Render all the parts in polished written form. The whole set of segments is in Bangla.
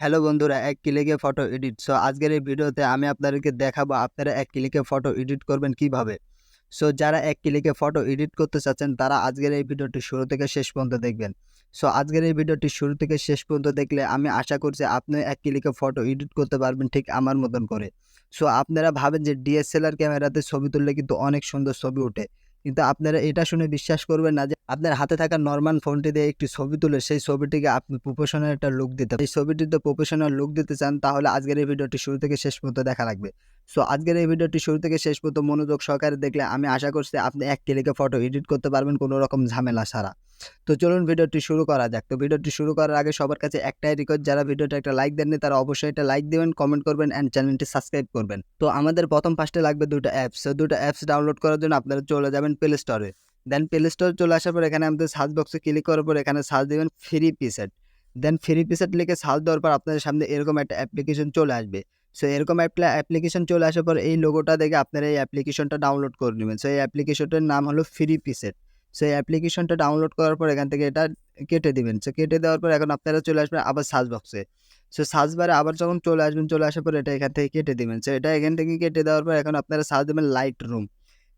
হ্যালো বন্ধুরা, এক ক্লিকে ফটো এডিট। আজকের এই ভিডিওতে আমি আপনাদেরকে দেখাবো আপনারা এক ক্লিকে ফটো এডিট করবেন কিভাবে। যারা এক ক্লিকে ফটো এডিট করতে চাচ্ছেন তারা আজকের এই ভিডিওটি শুরু থেকে শেষ পর্যন্ত দেখবেন। আজকের এই ভিডিওটি শুরু থেকে শেষ পর্যন্ত দেখলে আমি আশা করছি আপনি এক ক্লিকে ফটো এডিট করতে পারবেন ঠিক আমার মতন করে। আপনারা ভাবেন যে ডিএসএলআর ক্যামেরাতে ছবি তুললে কিন্তু অনেক সুন্দর ছবি ওঠে। কিন্তু আপনারা এটা শুনে বিশ্বাস করবেন না যে আপনার হাতে থাকা নরমাল ফোনটি দিয়ে একটি ছবি তুলে সেই ছবিটিকে আপনি প্রফেশনাল একটা লুক দিতে, এই ছবিটিতে প্রফেশনাল লুক দিতে চান তাহলে আজকের এই ভিডিওটি শুরু থেকে শেষ পর্যন্ত দেখা লাগবে। আজকের এই ভিডিওটি শুরু থেকে শেষ পর্যন্ত মনোযোগ সহকারে দেখলে আমি আশা করছি আপনি এক ক্লিকে ফটো এডিট করতে পারবেন কোনো রকম ঝামেলা ছাড়া। চলুন ভিডিওটি শুরু করা যাক। ভিডিওটি শুরু করার আগে সবার কাছে একটাই রিকোয়েস্ট, যারা ভিডিওটা একটা লাইক দেননি তারা অবশ্যই একটা লাইক দিবেন, কমেন্ট করবেন এন্ড চ্যানেলটি সাবস্ক্রাইব করবেন। আমাদের প্রথম ফার্স্টে লাগবে দুটো অ্যাপস। দুটো অ্যাপস ডাউনলোড করার জন্য আপনারা চলে যাবেন প্লে স্টোরে। দেন প্লে স্টোর চলে আসার পর এখানে আমাদের সার্চ বক্সে ক্লিক করার পর এখানে সার্চ দিবেন ফ্রি পিসেট। দেন ফ্রি পিসেট লিখে সার্চ দেওয়ার পর আপনাদের সামনে এরকম একটা অ্যাপ্লিকেশন চলে আসবে। এরকম একটা অ্যাপ্লিকেশন চলে আসার পর এই লোগোটা দেখে আপনারা এই অ্যাপ্লিকেশনটা ডাউনলোড করে নেবেন। এই অ্যাপ্লিকেশনটার নাম হলো ফ্রি পিসেট। এই অ্যাপ্লিকেশনটা ডাউনলোড করার পর এখান থেকে এটা কেটে দিবেন। কেটে দেওয়ার পর এখন আপনারা চলে আসবেন আবার সার্চ বক্সে। সার্চ বারে আবার যখন চলে আসবেন, চলে আসার পর এটা এখান থেকে কেটে দিবেন। এটা এখান থেকে কেটে দেওয়ার পর এখন আপনারা সার্চ দেবেন লাইটরুম।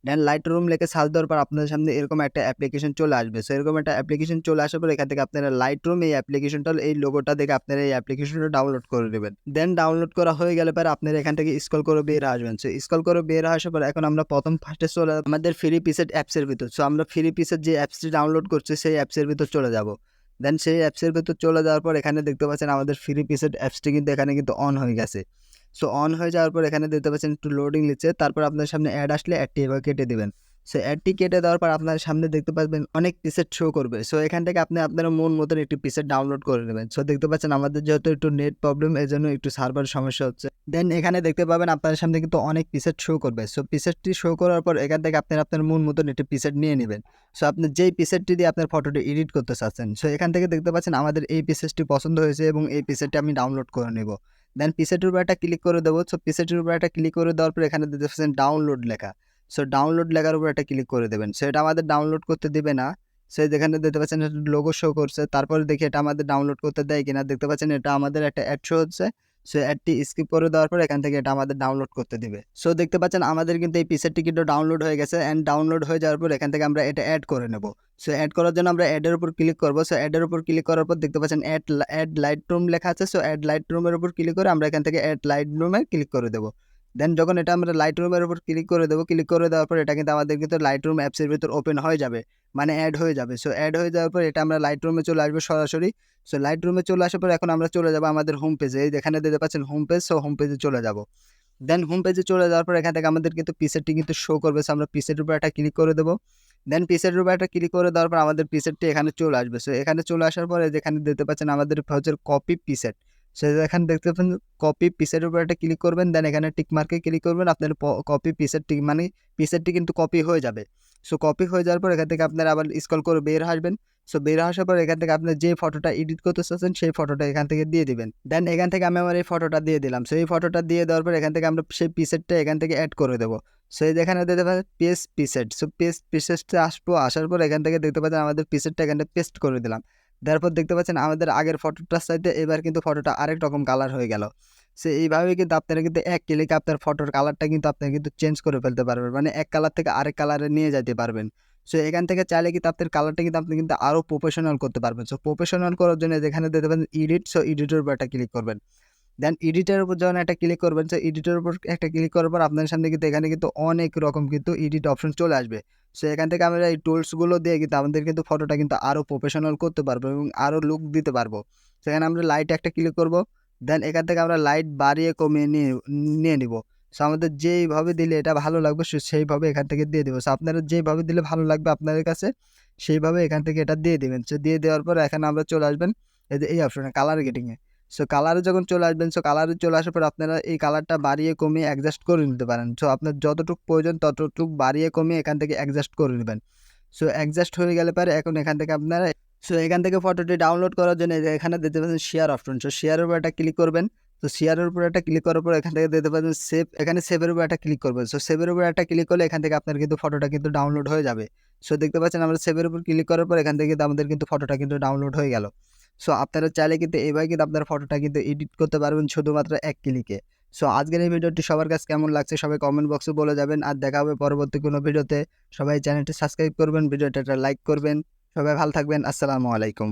দেন লাইটরুম লিখে সার্চ দেওয়ার পর আপনাদের সামনে এরকম একটা অ্যাপ্লিকেশন চলে আসবে। এরকম একটা অ্যাপ্লিকেশন চলে আসার পর এখান থেকে আপনারা লাইটরুম এই অ্যাপ্লিকেশনটা, এই লোগোটা দেখে আপনারা এই অ্যাপ্লিকেশনটা ডাউনলোড করে নেবেন। দেন ডাউনলোড করা হয়ে গেলে পরে আপনারা এখান থেকে স্ক্রল করে বের আসবেন। স্ক্রল করে বের আসার পর এখন আমরা প্রথম ফার্স্টে চলে আমাদের ফ্রি পিসেট অ্যাপসের ভিতর। আমরা ফ্রি পিসের যে অ্যাপসটি ডাউনলোড করছি সেই অ্যাপসের ভিতর চলে যাব। দেন সেই অ্যাপসের ভিতর চলে যাওয়ার পর এখানে দেখতে পাচ্ছেন আমাদের ফ্রি পিসেট অ্যাপসটি কিন্তু এখানে কিন্তু অন হয়ে গেছে। অন হয়ে যাওয়ার পর এখানে দেখতে পাচ্ছেন একটু লোডিং নিচ্ছে। তারপর আপনার সামনে অ্যাড আসলে অ্যাডটি এভাবে কেটে দিবেন। অ্যাডটি কেটে দেওয়ার পর আপনার সামনে দেখতে পাবেন অনেক পিসেট শো করবে। এখান থেকে আপনি আপনার মন মতন একটি পিসেট ডাউনলোড করে নেবেন। দেখতে পাচ্ছেন আমাদের যেহেতু একটু নেট প্রবলেম এজন্য একটু সার্ভার সমস্যা হচ্ছে। দেন এখানে দেখতে পাবেন আপনার সামনে কিন্তু অনেক পিসেট শো করবে। পিসেটটি শো করার পর এখান থেকে আপনি আপনার মন মতন একটি পিসেট নিয়ে নেবেন। আপনি যেই পিসেটটি দিয়ে আপনার ফটোটি এডিট করতে চাচ্ছেন, এখান থেকে দেখতে পাচ্ছেন আমাদের এই পিসেটটি পছন্দ হয়েছে এবং এই পিসেটটি আমি ডাউনলোড করে নেব। দেন পিসেটের উপর একটা ক্লিক করে দেবো। পিসেটের উপর একটা ক্লিক করে দেওয়ার পর এখানে দেখতে পাচ্ছেন ডাউনলোড লেখা। ডাউনলোড লেখার উপর একটা ক্লিক করে দেবেন। এটা আমাদের ডাউনলোড করতে দিবে না। যেখানে দেখতে পাচ্ছেন লোগো শো করছে, তারপরে দেখি এটা আমাদের ডাউনলোড করতে দেয় কিনা। দেখতে পাচ্ছেন এটা আমাদের একটা অ্যাড শো হচ্ছে। অ্যাডটি স্কিপ করে দেওয়ার পর এখান থেকে এটা আমাদের ডাউনলোড করতে দিবে। দেখতে পাচ্ছেন আমাদের কিন্তু এই পিসেটটি কিন্তু ডাউনলোড হয়ে গেছে অ্যান্ড ডাউনলোড হয়ে যাওয়ার পর এখান থেকে আমরা এটা অ্যাড করে নেব। অ্যাড করার জন্য আমরা অ্যাডের উপর ক্লিক করবো। অ্যাডের উপর ক্লিক করার পর দেখতে পাচ্ছেন অ্যাড লাইটরুম লেখা আছে। অ্যাড লাইটরুমের উপর ক্লিক করে আমরা এখান থেকে অ্যাড লাইটরুমে ক্লিক করে দেবো। দেন যখন এটা আমরা লাইটরুমের উপর ক্লিক করে দেবো, ক্লিক করে দেওয়ার পর এটা কিন্তু আমাদের কিন্তু লাইটরুম অ্যাপসের ভিতর ওপেন হয়ে যাবে, মানে অ্যাড হয়ে যাবে। অ্যাড হয়ে যাওয়ার পর এটা আমরা লাইটরুমে চলে আসবো সরাসরি। লাইটরুমে চলে আসার পর এখন আমরা চলে যাবো আমাদের হোম পেজে। এই যেখানে দেখতে পাচ্ছেন হোম পেজ, হোম পেজে চলে যাব। দেন হোম পেজে চলে যাওয়ার পর এখান থেকে আমাদের কিন্তু পিসেটটি কিন্তু শো করবে। আমরা পিসেটের উপর একটা ক্লিক করে দেবো। দেন পিসেটের উপর একটা ক্লিক করে দেওয়ার পর আমাদের পিসেটটি এখানে চলে আসবে। এখানে চলে আসার পরে যেখানে দেখতে পাচ্ছেন আমাদের হচ্ছে কপি পিসেট। এখানে দেখতে পাচ্ছেন কপি পিসেটের উপর একটা ক্লিক করবেন। দেন এখানে টিক মার্কে ক্লিক করবেন। আপনার কপি পিসেটটি মানে পিসেটটি কিন্তু কপি হয়ে যাবে। কপি হয়ে যাওয়ার পর এখান থেকে আপনারা আবার স্ক্রল করে বের আসবেন। বের আসার পর এখান থেকে আপনি যে ফটোটা এডিট করতে চাচ্ছেন সেই ফটোটা এখান থেকে দিয়ে দিবেন। দেন এখান থেকে আমি আমার এই ফটোটা দিয়ে দিলাম। এই ফটোটা দিয়ে দেওয়ার পর এখান থেকে আমরা সেই পিসেটটা এখান থেকে অ্যাড করে দেবো। এই যেখানে দেখতে পাচ্ছেন পেস্ট পিসেট। পেস্ট পিসেটটা আসার পর এখান থেকে দেখতে পাচ্ছেন আমাদের পিসেটটা এখানে পেস্ট করে দিলাম। তারপর দেখতে পাচ্ছেন আমাদের আগের ফটোটার চাইতে এবার কিন্তু ফটোটা আরেক রকম কালার হয়ে গেল। এইভাবে কিন্তু আপনারা কিন্তু এক ক্লিকে আপনার ফটোর কালারটা কিন্তু আপনি কিন্তু চেঞ্জ করে ফেলতে পারবেন, মানে এক কালার থেকে আরেক কালারে নিয়ে যেতে পারবেন। এখান থেকে চাইলে কিন্তু আপনার কালারটা কিন্তু আপনি কিন্তু আরও প্রফেশনাল করতে পারবেন। প্রফেশনাল করার জন্য যেখানে দেখতে পাচ্ছেন এডিট, এডিটের উপর একটা ক্লিক করবেন। দেন এডিটের উপর যখন একটা ক্লিক করবেন, এডিটের উপর একটা ক্লিক করার পর আপনার সামনে কিন্তু এখানে কিন্তু অনেক রকম কিন্তু এডিট অপশন চলে আসবে। এখান থেকে আমরা এই টুলসগুলো দিয়ে কিন্তু আমাদের কিন্তু ফটোটা কিন্তু আরও প্রফেশনাল করতে পারবো এবং আরও লুক দিতে পারবো। সেখানে আমরা লাইট একটা ক্লিক করব। দেন এখান থেকে আমরা লাইট বাড়িয়ে কমিয়ে নিয়ে নিব। আমাদের যেইভাবে দিলে এটা ভালো লাগবে সেইভাবে এখান থেকে দিয়ে দেবো। আপনারা যেভাবে দিলে ভালো লাগবে আপনাদের কাছে সেইভাবে এখান থেকে এটা দিয়ে দেবেন। দিয়ে দেওয়ার পর এখানে আমরা চলে আসবেন এই অপশনে কালার গেটিংয়ে। কালারে যখন চলে আসবেন, কালারে চলে আসার পর আপনারা এই কালারটা বাড়িয়ে কমিয়ে অ্যাডজাস্ট করে নিতে পারেন। আপনার যতটুকু প্রয়োজন ততটুকু বাড়িয়ে কমিয়ে এখান থেকে অ্যাডজাস্ট করে নেবেন। অ্যাডজাস্ট হয়ে গেলে পরে এখন এখান থেকে আপনারা এখান থেকে ফটোটি ডাউনলোড করার জন্য এখানে দেখতে পাচ্ছেন শেয়ার অপশন। শেয়ারের উপর একটা ক্লিক করবেন। শেয়ারের উপর একটা ক্লিক করার পর এখান থেকে দেখতে পাচ্ছেন সেভ, এখানে সেভের উপর একটা ক্লিক করবেন। সেভের উপর একটা ক্লিক করলে এখান থেকে আপনার কিন্তু ফটোটা কিন্তু ডাউনলোড হয়ে যাবে। দেখতে পাচ্ছেন আমরা সেভের উপর ক্লিক করার পর এখান থেকে আমাদের কিন্তু ফটোটা কিন্তু ডাউনলোড হয়ে গেল। সো আপনারা চাইলে কিন্তু এইভাবে কিন্তু আপনার ফটোটা কিন্তু এডিট করতে পারবেন শুধুমাত্র এক ক্লিকে। সো আজকের এই ভিডিওটি সবার কাছে কেমন লাগছে সবাই কমেন্ট বক্সে বলে যাবেন। আর দেখা হবে পরবর্তী কোনো ভিডিওতে। সবাই চ্যানেলটি সাবস্ক্রাইব করবেন, ভিডিওটা একটা লাইক করবেন। সবাই ভালো থাকবেন। আসসালামু আলাইকুম।